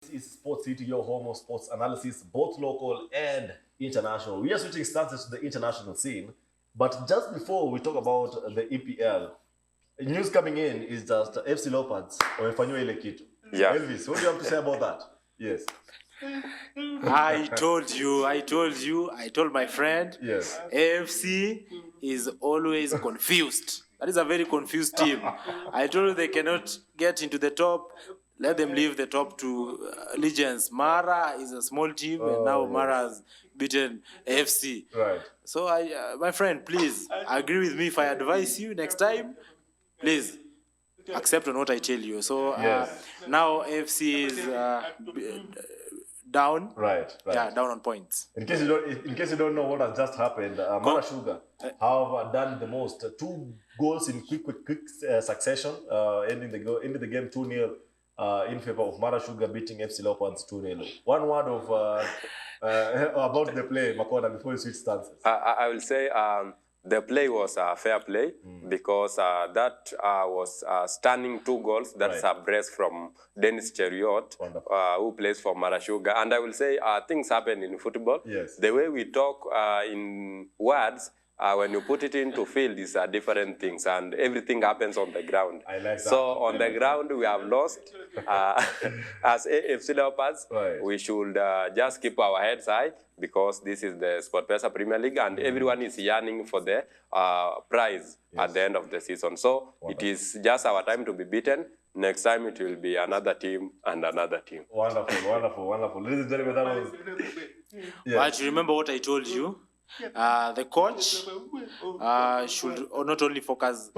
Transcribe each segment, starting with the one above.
This is Sports City, your home of sports analysis, both local and international. We are switching stances to the international scene, but just before we talk about the EPL, news coming in is that FC Leopards wamefanywa ile kitu. Yeah. Elvis, what do you have to say about that? Yes. I told my friend, Yes. AFC is always confused. That is a very confused team. I told you they cannot get into the top. Let them leave the top to Legends. Mara is a small team, and now yes. Mara has beaten AFC. Right. So, my friend, please agree with me if I advise you next time. Please accept on what I tell you. So Yes. now AFC is down. Right. Yeah, down on points. In case you don't know what has just happened, Mara Sugar have done the most. 2 goals in quick succession, ending the game 2-0 in favor of Mara Sugar, beating FC Leopards 2-0. One word of about the play, Makona, before you switch stances. I will say the play was a fair play because that was stunning 2 goals. That's a brace from Dennis Cheriot, who plays for Marashuga. And I will say things happen in football. Yes. The way we talk in words, when you put it into field, is different things, and everything happens on the ground. I like that. So on the ground, we have lost. As AFC Leopards, we should just keep our heads high, because this is the SportPesa Premier League, and everyone is yearning for the prize at the end of the season. So it is just our time to be beaten. Next time it will be another team and another team. Wonderful. Ladies and gentlemen, that was... But remember what I told you? The coach should not only focus.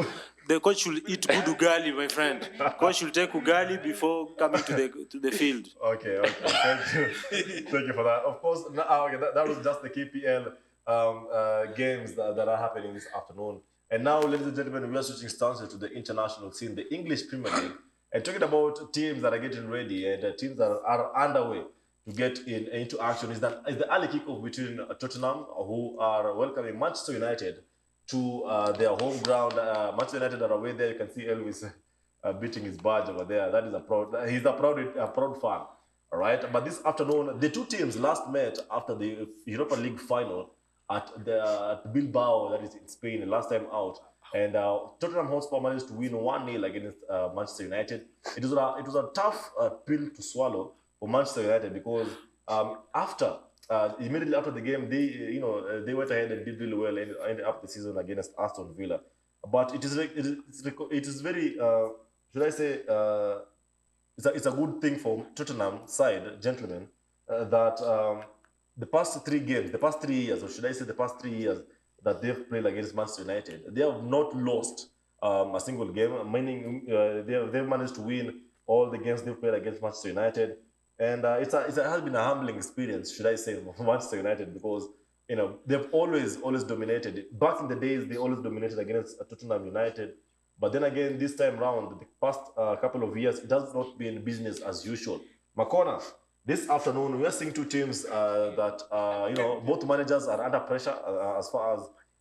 The coach should eat good ugali, my friend. Coach should take ugali before coming to the field. Okay. Thank you for that. Of course, that was just the KPL games that are happening this afternoon. And now, ladies and gentlemen, we are switching stances to the international scene, the English Premier League, and talking about teams that are getting ready and teams that are underway to get into action is the early kickoff between Tottenham, who are welcoming Manchester United to their home ground. Manchester United are away there. You can see Elvis beating his badge over there. That is he's a proud fan. All right. But this afternoon, the 2 teams last met after the Europa League final at Bilbao, that is in Spain, the last time out. And Tottenham Hotspur managed to win 1-0 against Manchester United. It was a tough pill to swallow for Manchester United, because immediately after the game, they went ahead and did really well and ended up the season against Aston Villa. But it is very, should I say, it's a good thing for Tottenham side, gentlemen, that the past 3 years, or should I say the past 3 years that they've played against Manchester United, they have not lost a single game, meaning they've managed to win all the games they've played against Manchester United. And it has been a humbling experience, should I say, for Manchester United, because they've always dominated. Back in the days, they always dominated against Tottenham United. But then again, this time round, the past couple of years, it has not been business as usual. Makona, this afternoon, we are seeing 2 teams that both managers are under pressure as far as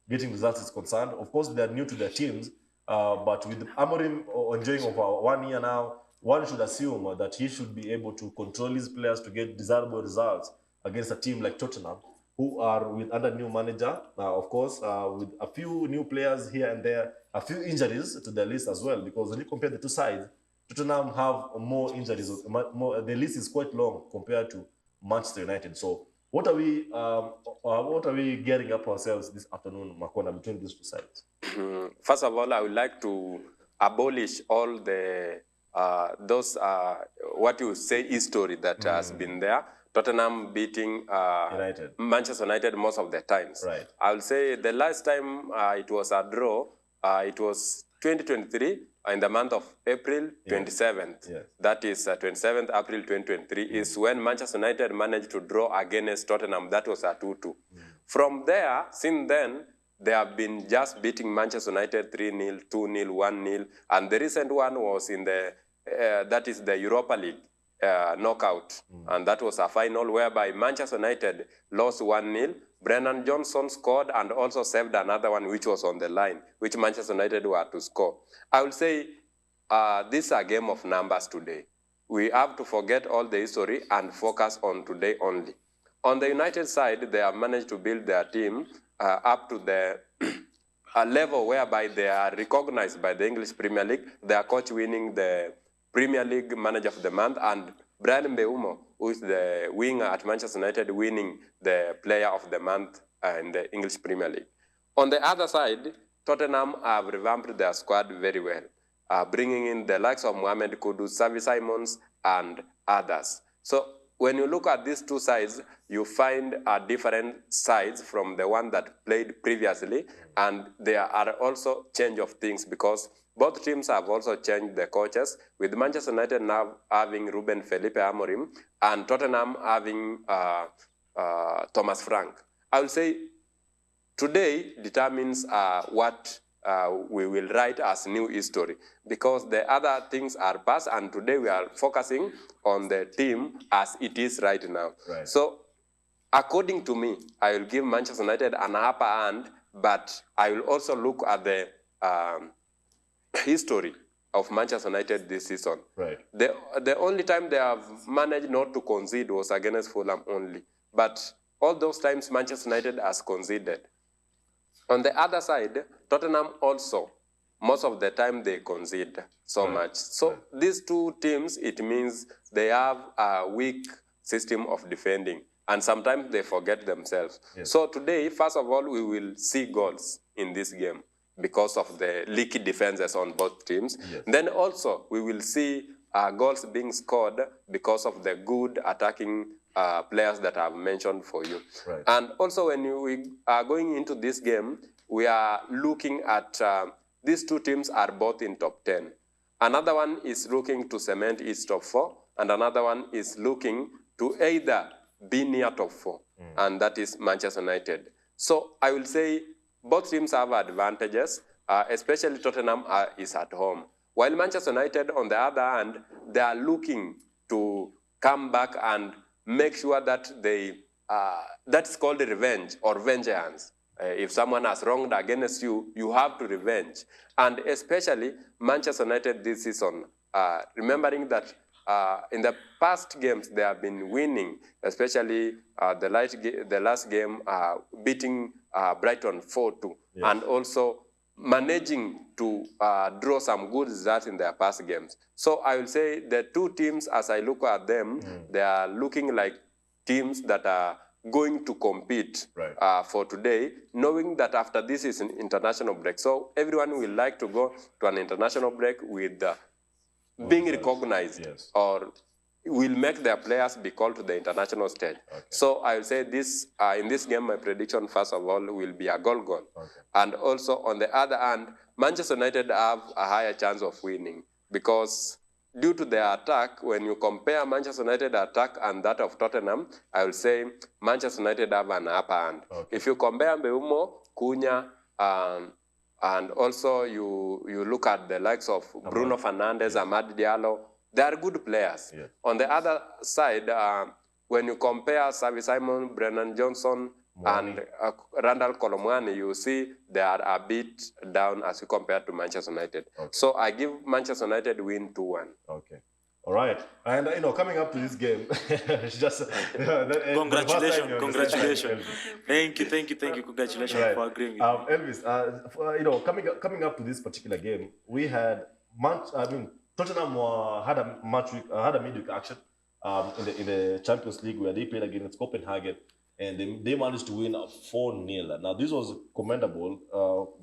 getting results is concerned. Of course, they are new to their teams, but with Amorim enjoying over 1 year now, one should assume that he should be able to control his players to get desirable results against a team like Tottenham, who are under new manager, of course, with a few new players here and there, a few injuries to their list as well, because when you compare the 2 sides, Tottenham have more injuries. The list is quite long compared to Manchester United. So what are we gearing up ourselves this afternoon, Makona, between these 2 sides? First of all, I would like to abolish all the those what you say history that has been there. Tottenham beating Manchester United most of the times. Right. I will say the last time it was a draw, it was 2023 in the month of April 27th. Yes. That is 27th April 2023 is when Manchester United managed to draw against Tottenham. That was a 2-2. From there, since then, they have been just beating Manchester United 3-0, 2-0, 1-0. And the recent one was in that is the Europa League knockout. And that was a final whereby Manchester United lost 1-0. Brennan Johnson scored and also saved another one which was on the line, which Manchester United were to score. I will say this is a game of numbers today. we have to forget all the history and focus on today only. On the United side, they have managed to build their team up to the a level whereby they are recognized by the English Premier League, their coach winning the Premier League Manager of the Month, and Brian Mbeumo, who is the winger at Manchester United, winning the Player of the Month in the English Premier League. On the other side, Tottenham have revamped their squad very well, bringing in the likes of Mohamed Kudus, Xavi Simons, and others. So when you look at these two sides, you find different sides from the one that played previously, and there are also change of things because both teams have also changed the coaches, with Manchester United now having Ruben Felipe Amorim and Tottenham having Thomas Frank. I will say today determines what we will write as new history, because the other things are past, and today we are focusing on the team as it is right now. Right. So according to me, I will give Manchester United an upper hand, but I will also look at the history of Manchester United this season. Right. The only time they have managed not to concede was against Fulham only, but all those times Manchester United has conceded. On the other side, Tottenham also, most of the time they concede so much. So these two teams, it means they have a weak system of defending, and sometimes they forget themselves. Yes. So today, first of all, we will see goals in this game because of the leaky defenses on both teams. Yes. Then also, we will see goals being scored because of the good attacking players that I've mentioned for you. Right. And also when we are going into this game, we are looking at these two teams are both in top 10. Another one is looking to cement its top 4, and another one is looking to either be near top 4, and that is Manchester United. So I will say both teams have advantages, especially Tottenham is at home. While Manchester United, on the other hand, they are looking to come back and make sure that they, that's called revenge or vengeance. If someone has wronged against you, you have to revenge. And especially Manchester United this season, remembering that in the past games they have been winning, especially the last game beating Brighton 4-2, yes. And also managing to draw some good results in their past games. So I will say the two teams, as I look at them, they are looking like teams that are going to compete for today, knowing that after this is an international break. So everyone will like to go to an international break with being recognized, yes. Or will make their players be called to the international stage. Okay. So I will say this, in this game, my prediction, first of all, will be a goal. Okay. And also, on the other hand, Manchester United have a higher chance of winning because due to their attack, when you compare Manchester United attack and that of Tottenham, I will say Manchester United have an upper hand. Okay. If you compare Mbeumo, Cunha, and also you look at the likes of Bruno Fernandes, Amad Diallo, they are good players. Yeah. On the other side, when you compare Xavi Simons, Brennan Johnson, and Randall Colomwani, you see they are a bit down as you compare to Manchester United. Okay. So I give Manchester United win 2-1. Okay. All right. And, coming up to this game, just... Congratulations. Thank you. Congratulations for agreeing with me. Elvis, coming up to this particular game, we had Tottenham had a midweek action in the Champions League where they played against Copenhagen, and they managed to win 4-0. Now this was commendable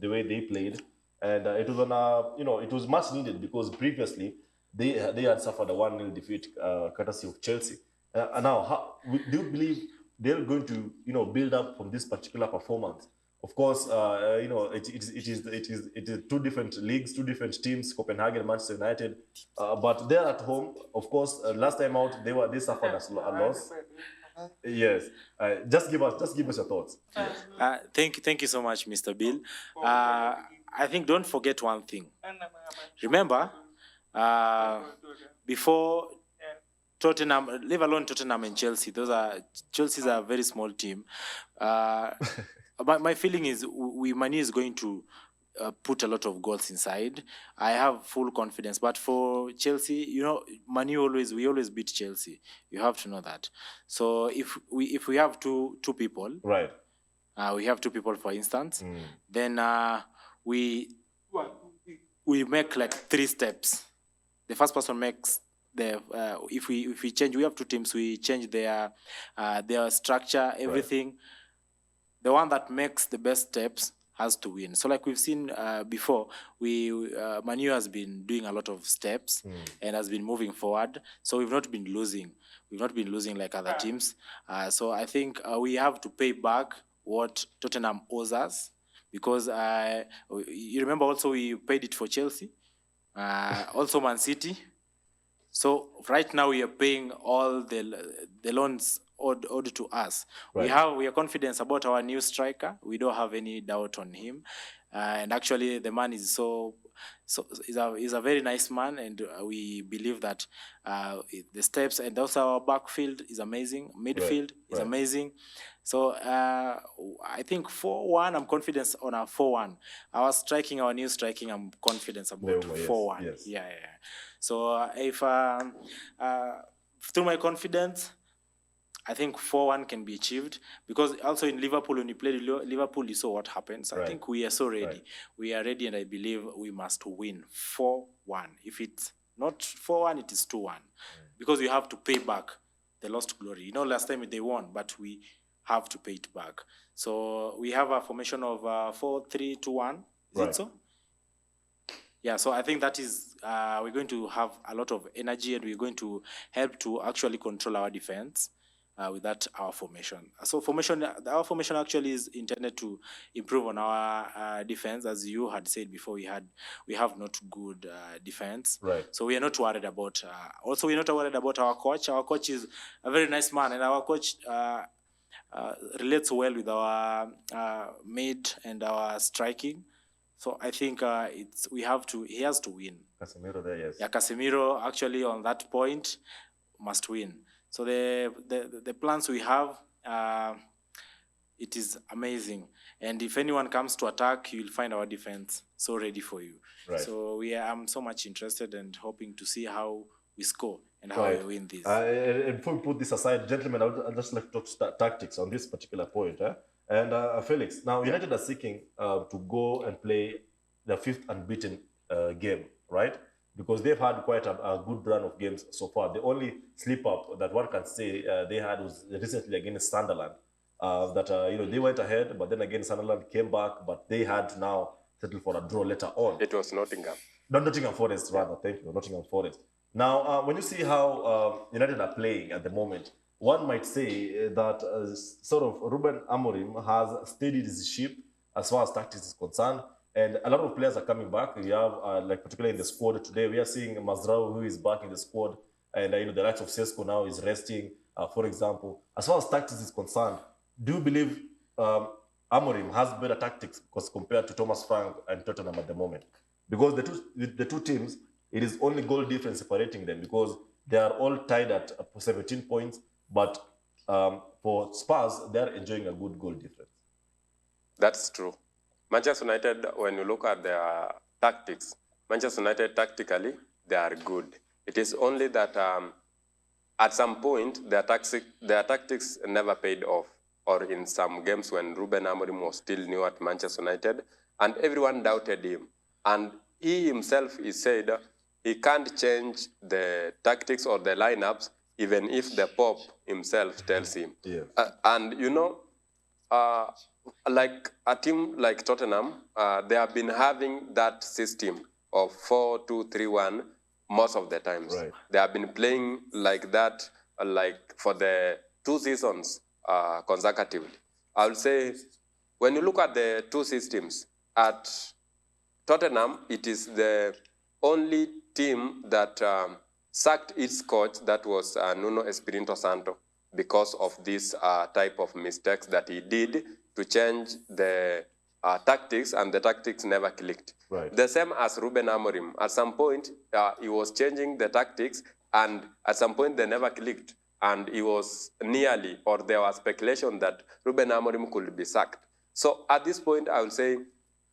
the way they played, and it was it was much needed because previously they had suffered a 1-0 defeat courtesy of Chelsea. And now, do you believe they're going to build up from this particular performance? Of course, it is two different leagues, two different teams, Copenhagen, Manchester United. But they're at home. Of course, last time out they suffered a loss. Yes. Just give us your thoughts. Thank you so much, Mr. Bill. I think don't forget one thing. Remember, before Tottenham, leave alone Tottenham and Chelsea. Chelsea's a very small team. My feeling is Mane is going to put a lot of goals inside. I have full confidence. But for Chelsea, Man U we always beat Chelsea. You have to know that. So if we have two people, Right. we have two people, for instance, then we make like 3 steps. The first person makes the if we change, we have 2 teams, we change their structure, everything. The one that makes the best steps has to win. So like we've seen before, Man U has been doing a lot of steps and has been moving forward. So we've not been losing. We've not been losing like other teams. So I think we have to pay back what Tottenham owes us, because you remember also we paid it for Chelsea, also Man City. So right now we are paying all the loans owed to us. Right. We are confident about our new striker. We don't have any doubt on him, and actually the man is he's a very nice man, and we believe that the steps, and also our backfield is amazing. Midfield is amazing. So I think 4-1. I'm confident on our 4-1. Our new striking, I'm confident about 4-1. Yes. Yeah. So if through my confidence, I think 4-1 can be achieved, because also in Liverpool, when you played Liverpool, you saw what happens. I think we are so ready. Right. We are ready, and I believe we must win 4-1. If it's not 4-1, it is 2-1, because we have to pay back the lost glory. Last time they won, but we have to pay it back. So we have a formation of 4-3-2-1. Is it so? Yeah, so I think that is, we're going to have a lot of energy, and we're going to help to actually control our defense with our formation. So our formation actually is intended to improve on our defense. As you had said before, we have not good defense. Right. So we are not worried about, also we're not worried about our coach. Our coach is a very nice man, and our coach relates well with our mid and our striking. So I think he has to win. Casemiro there, yes. Yeah, Casemiro actually on that point must win. So the plans we have, it is amazing. And if anyone comes to attack, you will find our defense so ready for you. Right. So I'm so much interested and hoping to see how we score and how we win this. And before we put this aside, gentlemen, I'd just like to talk tactics on this particular point. And Felix, now United are seeking to go and play the 5th unbeaten game, right? Because they've had quite a good run of games so far. The only slip-up that one can say they had was recently against Sunderland. They went ahead, but then again Sunderland came back, but they had to now settle for a draw later on. It was Nottingham. Nottingham Forest, rather. Thank you, Nottingham Forest. Now, when you see how United are playing at the moment, one might say that sort of Ruben Amorim has steadied his ship as far as tactics is concerned, and a lot of players are coming back. We have, particularly in the squad today, we are seeing Mazraoui, who is back in the squad, and the likes of Sesko now is resting, for example. As far as tactics is concerned, do you believe Amorim has better tactics because compared to Thomas Frank and Tottenham at the moment? Because the two teams, it is only goal difference separating them, because they are all tied at 17 points. But for Spurs, they're enjoying a good goal difference. That's true. Manchester United, when you look at their tactics, Manchester United tactically, they are good. It is only that at some point, their tactics never paid off. Or in some games when Ruben Amorim was still new at Manchester United, and everyone doubted him. And he himself, he said, he can't change the tactics or the lineups even if the Pope himself tells him. Yeah. Like a team like Tottenham, they have been having that system of 4-2-3-1 most of the times. Right. They have been playing like that, like for the 2 seasons consecutively. I would say, when you look at the 2 systems, at Tottenham, it is the only team that sacked its coach, that was Nuno Espirito Santo, because of this type of mistakes that he did to change the tactics, and the tactics never clicked. Right. The same as Ruben Amorim. At some point, he was changing the tactics, and at some point they never clicked. And he was nearly, or there was speculation that Ruben Amorim could be sacked. So at this point, I would say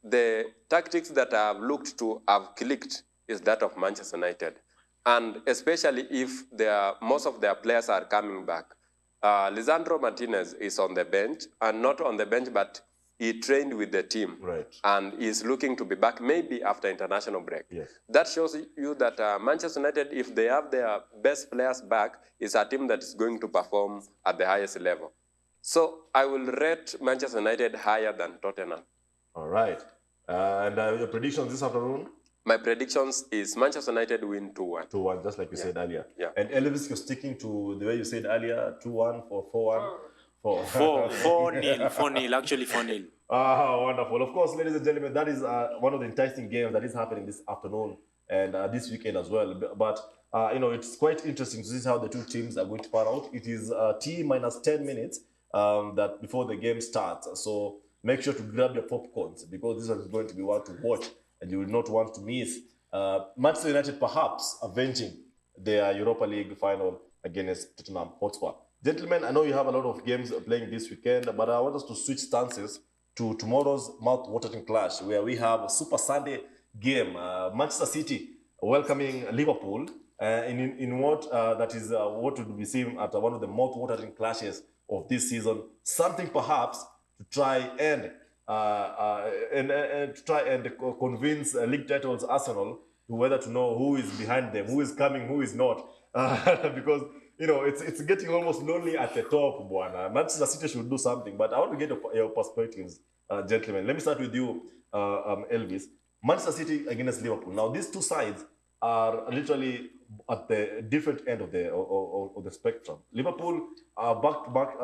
the tactics that I have looked to have clicked is that of Manchester United. And especially if most of their players are coming back. Lisandro Martinez is on the bench, and not on the bench, but he trained with the team. Right. And is looking to be back maybe after international break. Yes. That shows you that Manchester United, if they have their best players back, is a team that is going to perform at the highest level. So I will rate Manchester United higher than Tottenham. All right. And your predictions this afternoon? My predictions is Manchester United win 2-1. 2-1, just like you said earlier. Yeah. And Elvis, you're sticking to the way you said earlier, 2-1 for 4-1? 4-0, 4-0, actually 4-0. Ah, wonderful. Of course, ladies and gentlemen, that is one of the enticing games that is happening this afternoon and this weekend as well. But, it's quite interesting to see how the two teams are going to pan out. It is T minus 10 minutes that before the game starts. So make sure to grab your popcorns because this is going to be one to watch and you will not want to miss. Manchester United perhaps avenging their Europa League final against Tottenham Hotspur. Gentlemen, I know you have a lot of games playing this weekend, but I want us to switch stances to tomorrow's mouth-watering clash, where we have a Super Sunday game. Manchester City welcoming Liverpool in what that is what would be seen at one of the mouth-watering clashes of this season. Something perhaps to try and convince league titles Arsenal to whether to know who is behind them, who is coming, who is not, because it's getting almost lonely at the top, Buana. Manchester City should do something, but I want to get your perspectives, gentlemen. Let me start with you, Elvis. Manchester City against Liverpool. Now, these two sides are literally at the different end of the spectrum. Liverpool are back to back.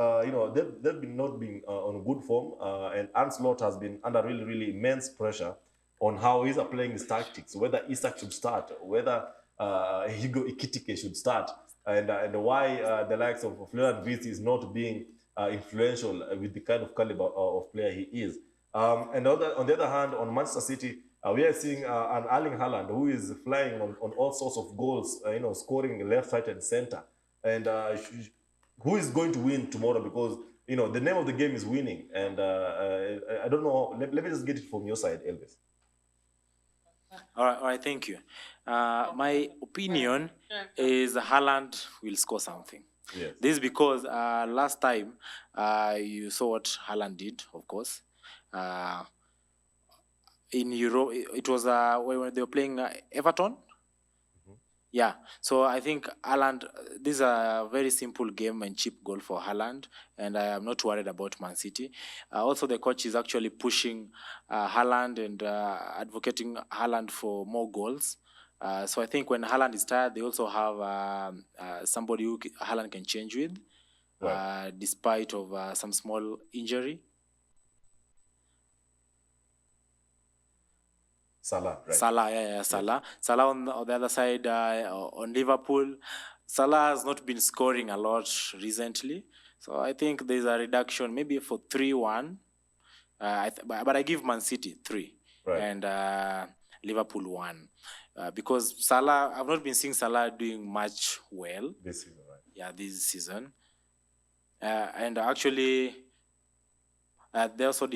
They've been not been on good form, and Ancelotti has been under really, really immense pressure on how he's applying his tactics, whether Isak should start, whether Hugo Ekitike should start. And why the likes of Florian Wirtz is not being influential with the kind of caliber of player he is. And on the other hand, on Manchester City, we are seeing an Erling Haaland who is flying on all sorts of goals, scoring left, right, and center. And who is going to win tomorrow? Because the name of the game is winning. And I don't know. Let me just get it from your side, Elvis. All right, thank you. My opinion is Haaland will score something. Yes. This is because last time you saw what Haaland did, of course. In Europe, it was when they were playing Everton. Yeah, so I think Haaland, this is a very simple game and cheap goal for Haaland, and I am not worried about Man City. Also, the coach is actually pushing Haaland and advocating Haaland for more goals. So I think when Haaland is tired, they also have somebody who Haaland can change with, right, despite of some small injury. Salah, right? Salah. Salah on the other side, on Liverpool, Salah has not been scoring a lot recently. So I think there's a reduction, maybe for 3-1. But I give Man City 3. Right. And Liverpool 1. Because Salah, I've not been seeing Salah doing much well. This season, right? Yeah, this season. And actually, they also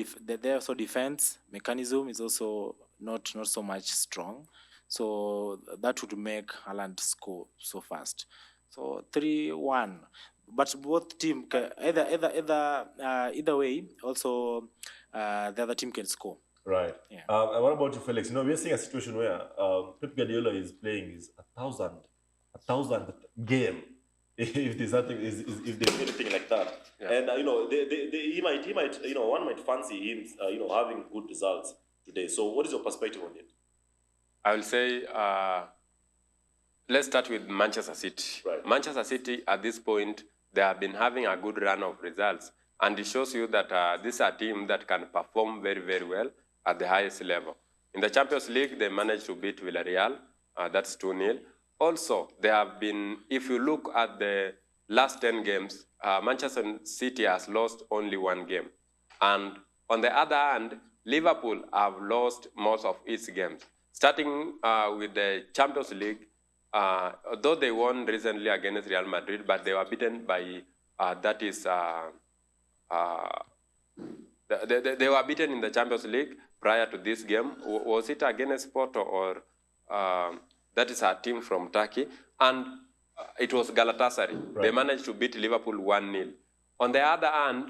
defense mechanism is also not so much strong, so that would make Haaland score so fast. So 3-1, but both team either way. Also, the other team can score. Right. Yeah. And what about you, Felix? We're seeing a situation where Pep Guardiola is playing his 1,000th game. If there's something, if there's anything like that, yeah. And he might, one might fancy him, having good results today. So, what is your perspective on it? I will say, let's start with Manchester City. Right. Manchester City, at this point, they have been having a good run of results, and it shows you that this is a team that can perform very, very well at the highest level. In the Champions League, they managed to beat Villarreal. That's 2-0. Also, they have been, if you look at the last 10 games, Manchester City has lost only 1 game. And on the other hand, Liverpool have lost most of its games. Starting with the Champions League, though they won recently against Real Madrid, but they were beaten by, they were beaten in the Champions League prior to this game. Was it against Porto or that is a team from Turkey? And it was Galatasaray. Right. They managed to beat Liverpool 1-0. On the other hand,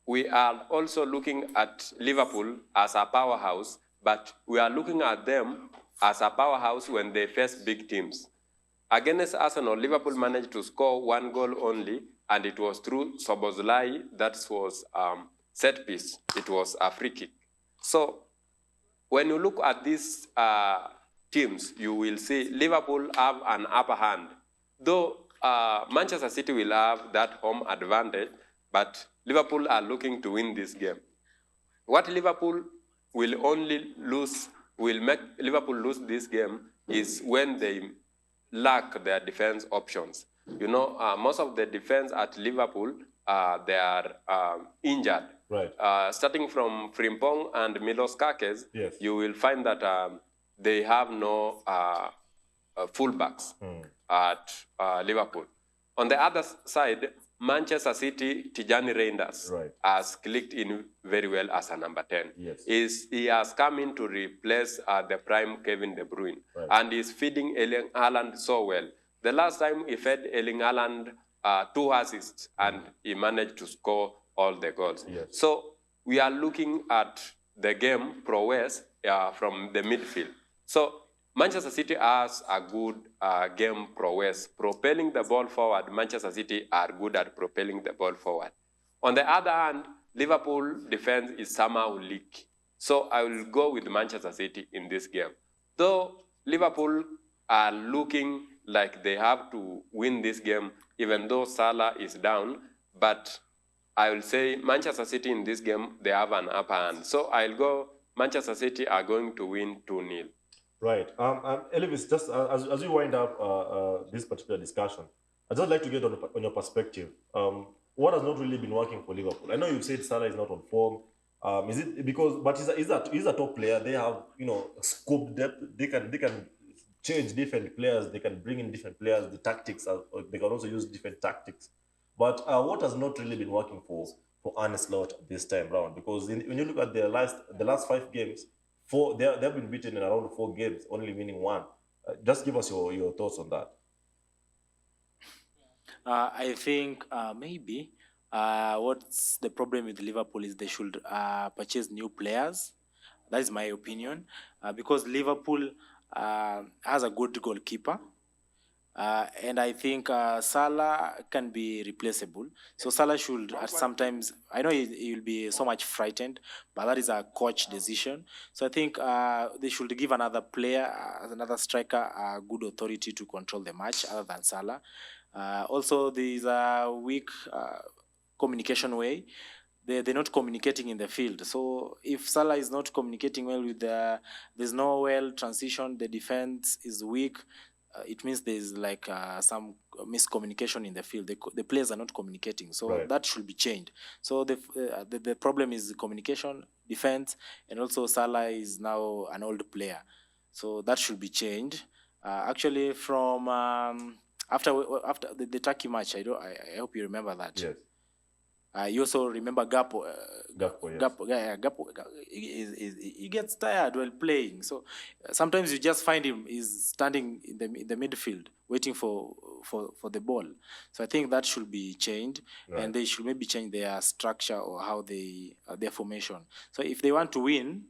we are also looking at Liverpool as a powerhouse, but we are looking at them as a powerhouse when they face big teams. Against Arsenal, Liverpool managed to score 1 goal only, and it was through Szoboszlai. That was set piece. It was a free kick. So when you look at these teams, you will see Liverpool have an upper hand. Though Manchester City will have that home advantage, but Liverpool are looking to win this game. What Liverpool will only lose, will make Liverpool lose this game is when they lack their defense options. You know, most of the defense at Liverpool, they are injured. Right. Starting from Frimpong and Milos Kakes, Yes. you will find that they have no fullbacks at Liverpool. On the other side, Manchester City, Tijani Reinders Right. has clicked in very well as a number 10. Yes. He has come in to replace the prime Kevin De Bruyne, Right. and is feeding Erling Haaland so well. The last time he fed Erling Haaland 2 assists, and he managed to score all the goals. Yes. So we are looking at the game prowess from the midfield. So Manchester City has a good game prowess. Propelling the ball forward, Manchester City are good at propelling the ball forward. On the other hand, Liverpool defense is somehow leaky. So I will go with Manchester City in this game. Though Liverpool are looking like they have to win this game, even though Salah is down, but I will say Manchester City in this game, they have an upper hand. So I'll go Manchester City are going to win 2-0. Right. Elvis, just as you wind up this particular discussion, I'd just like to get on your perspective. What has not really been working for Liverpool? I know you've said Salah is not on form. Is it because? But he's a top player. They have, you know, scope depth. They can change different players. They can bring in different players. The tactics they can also use different tactics. But what has not really been working for Arne Slot this time round? Because when you look at the last 5 games, they've been beaten in around 4 games, only winning 1. Just give us your thoughts on that. I think maybe what's the problem with Liverpool is they should purchase new players. That is my opinion, because Liverpool has a good goalkeeper. And I think Salah can be replaceable. So Salah should sometimes, I know he will be so much frightened, but that is a coach decision. So I think they should give another player, another striker, a good authority to control the match other than Salah. Also, there is a weak communication way. They're not communicating in the field. So if Salah is not communicating well with there's no well transition, the defense is weak, it means there's like some miscommunication in the field. The players are not communicating, so Right. that should be changed. So the problem is communication, defense, and also Salah is now an old player, so that should be changed. Actually, from after the Turkey match, I hope you remember that. Yes. You also remember Gakpo. Gakpo, yes. Gakpo, he gets tired while playing. So sometimes you just find him is standing in the midfield waiting for the ball. So I think that should be changed, Right. and they should maybe change their structure or how their formation. So if they want to win,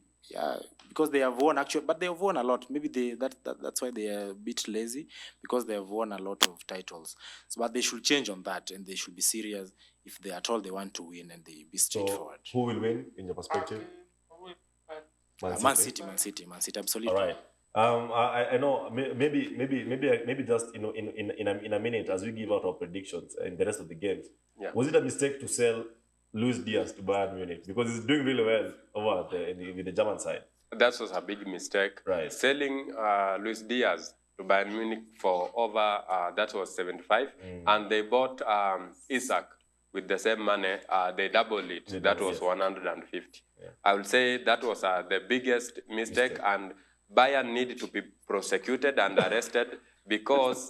because they have won actually, but they have won a lot. Maybe that's why they are a bit lazy, because they have won a lot of titles. So, but they should change on that, and they should be serious if they at all they want to win, and they be straightforward. So who will win in your perspective? Man City, absolutely. All right. I know maybe just in a minute as we give out our predictions in the rest of the games. Yeah. Was it a mistake to sell Luis Diaz to Bayern Munich, because he's doing really well over with the German side? That was a big mistake. Right. Selling Luis Diaz to Bayern Munich for over, that was 75, and they bought Isak with the same money. They doubled it. That was 150. Yeah. I would say that was the biggest mistake, and Bayern needed to be prosecuted and arrested because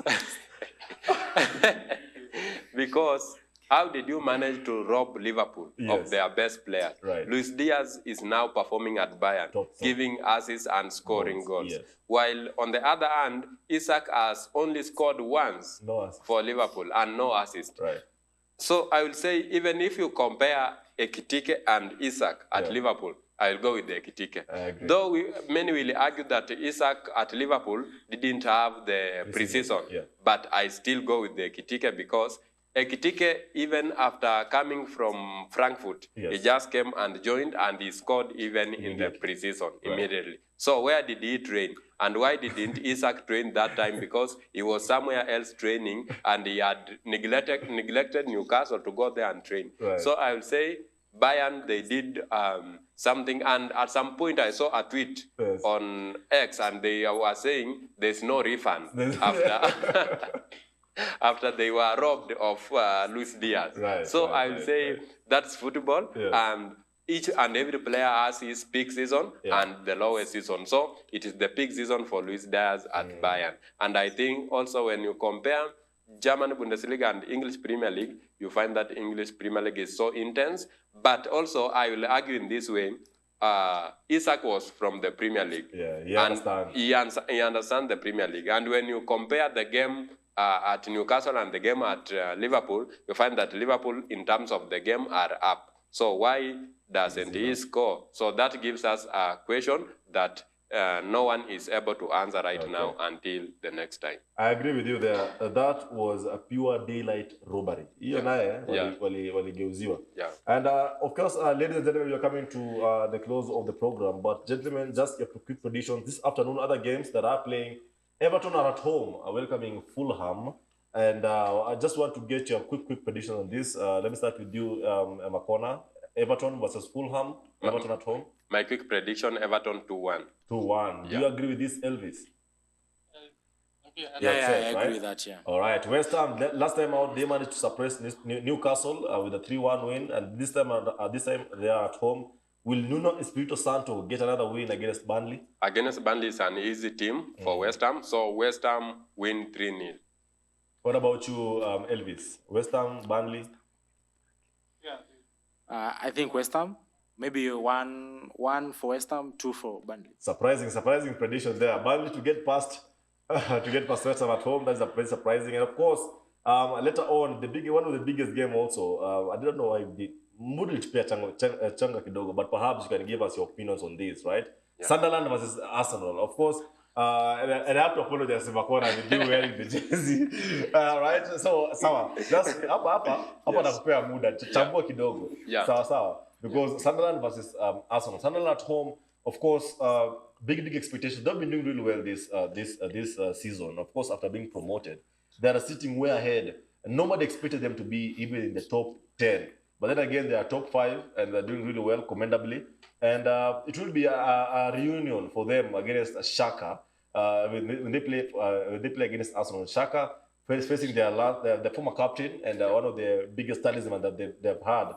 how did you manage to rob Liverpool Yes. of their best players? Right. Luis Diaz is now performing at Bayern, Top. giving assists and scoring goals. Yes. While on the other hand, Isak has only scored once No assist. for Liverpool and no assist. Right. So I will say, even if you compare Ekitike and Isak at Liverpool, I will go with the Ekitike. I agree. Though many will argue that Isak at Liverpool didn't have the preseason, but I still go with the Ekitike because Ekitike, even after coming from Frankfurt, he just came and joined and he scored even in the preseason immediately. So where did he train? And why didn't Isak train that time? Because he was somewhere else training and he had neglected Newcastle to go there and train. Right. So I will say Bayern, they did something, and at some point I saw a tweet on X and they were saying there's no refund after after they were robbed of Luis Diaz. Right, so I will say that's football, and each and every player has his peak season and the lowest season. So it is the peak season for Luis Diaz at Bayern. And I think also when you compare German Bundesliga and English Premier League, you find that English Premier League is so intense. But also, I will argue in this way, Isak was from the Premier League. Yeah, he understands the Premier League. And when you compare the game at Newcastle and the game at Liverpool, you find that Liverpool, in terms of the game, are up. So why doesn't he score? So that gives us a question that no one is able to answer right now until the next time. I agree with you there. That was a pure daylight robbery. Waligeuziwa. And of course, ladies and gentlemen, we are coming to the close of the program. But gentlemen, just a quick prediction. This afternoon, other games that are playing. Everton are at home, welcoming Fulham. And I just want to get your quick prediction on this. Let me start with you, Makona. Everton versus Fulham. Everton at home. My quick prediction, Everton 2-1. 2-1. Do you agree with this, Elvis? I agree with that, All right. West Ham, last time out, they managed to suppress Newcastle with a 3-1 win. And this time they are at home. Will Nuno Espirito Santo get another win against Burnley? Against Burnley is an easy team for West Ham. So West Ham win 3-0. What about you, Elvis? West Ham, Burnley? I think West Ham. Maybe one for West Ham, 2 for Burnley. Surprising prediction there. Burnley to get past West Ham at home. That's very surprising. And of course, later on, one of the biggest game also. I don't know why the Mudrich play changa kidogo, but perhaps you can give us your opinions on this, right? Sunderland versus Arsenal. Of course, and I have to apologize to Makona with you wearing the jersey. Right? So, sawa. Just hapa nakupea muda. Chambua kidogo. Sawa. Because Sunderland versus Arsenal. Sunderland at home, of course, big expectations. They've been doing really well this season. Of course, after being promoted, they are sitting way ahead. Nobody expected them to be even in the top 10. But then again, they are top 5 and they're doing really well, commendably. And it will be a reunion for them against Shaka when they play against Arsenal. Shaka facing their former captain and one of the biggest talisman that they've had.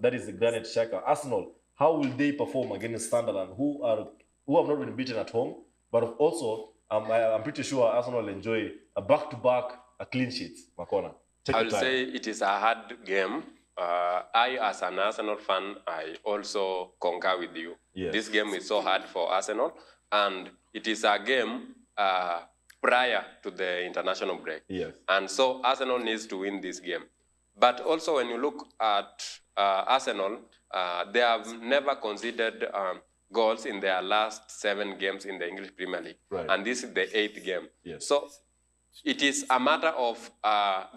That is the Granit Xhaka. Arsenal, how will they perform against Sunderland, who have not been beaten at home, but also I'm pretty sure Arsenal will enjoy a back-to-back clean sheets. Makona, I'll say it is a hard game. I, as an Arsenal fan, I also concur with you. Yes. This game is so hard for Arsenal, and it is a game prior to the international break. Yes. And so Arsenal needs to win this game. But also when you look at Arsenal, they have never conceded goals in their last 7 games in the English Premier League. Right. And this is the 8th game. Yes. So it is a matter of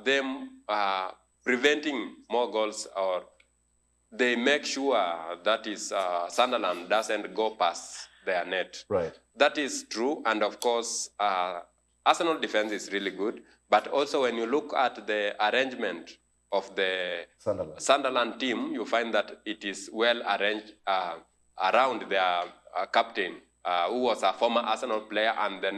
them preventing more goals, or they make sure that is Sunderland doesn't go past their net. Right. That is true. And of course, Arsenal defense is really good. But also when you look at the arrangement of the Sunderland team, you find that it is well arranged around their captain, who was a former Arsenal player, and the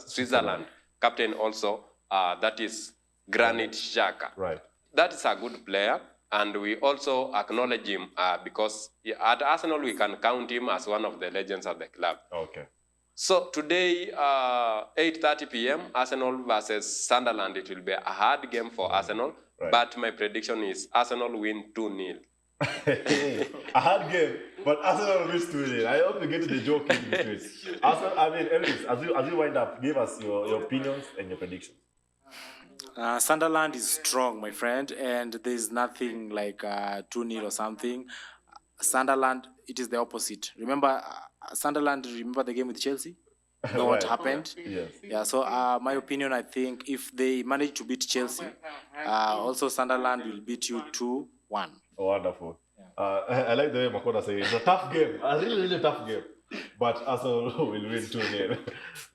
Switzerland captain also, that is Granit Xhaka. Right. That is a good player, and we also acknowledge him because at Arsenal we can count him as one of the legends of the club. Okay. So today, 8:30 p.m., Arsenal versus Sunderland. It will be a hard game for Arsenal, Right. but my prediction is Arsenal win 2-0. A hard game, but Arsenal wins 2-0. I hope you get to the joke in between. Arsenal, I mean, Elvis, as you wind up, give us your opinions and your predictions. Sunderland is strong, my friend, and there's nothing like 2-0 or something. Sunderland, it is the opposite. Remember, Sunderland, remember the game with Chelsea? You know what Right. happened? Yes. Yeah, so my opinion, I think if they manage to beat Chelsea, also Sunderland will beat you 2-1. Oh, wonderful. I like the way Makona says it's a tough game, a really tough game. But Arsenal will win 2-0.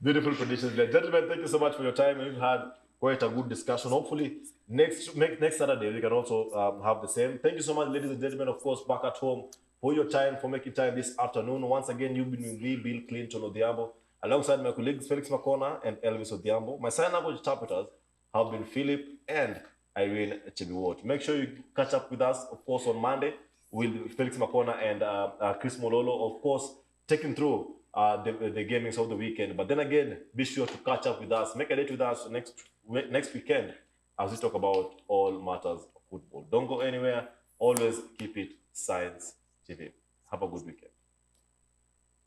Beautiful predictions there. Gentlemen, thank you so much for your time. We've had quite a good discussion. Hopefully, next Saturday, we can also have the same. Thank you so much, ladies and gentlemen, of course, back at home, for your time, for making time this afternoon. Once again, you've been with me, Bill Clinton Odiambo, alongside my colleagues Felix Makona and Elvis Odiambo. My sign language interpreters have been Philip and Irene Chebiwot. Make sure you catch up with us, of course, on Monday with Felix Makona and Chris Mololo, of course, taking through the gamings of the weekend. But then again, be sure to catch up with us. Make a date with us next weekend as we talk about all matters of football. Don't go anywhere. Always keep it Science TV. Have a good weekend.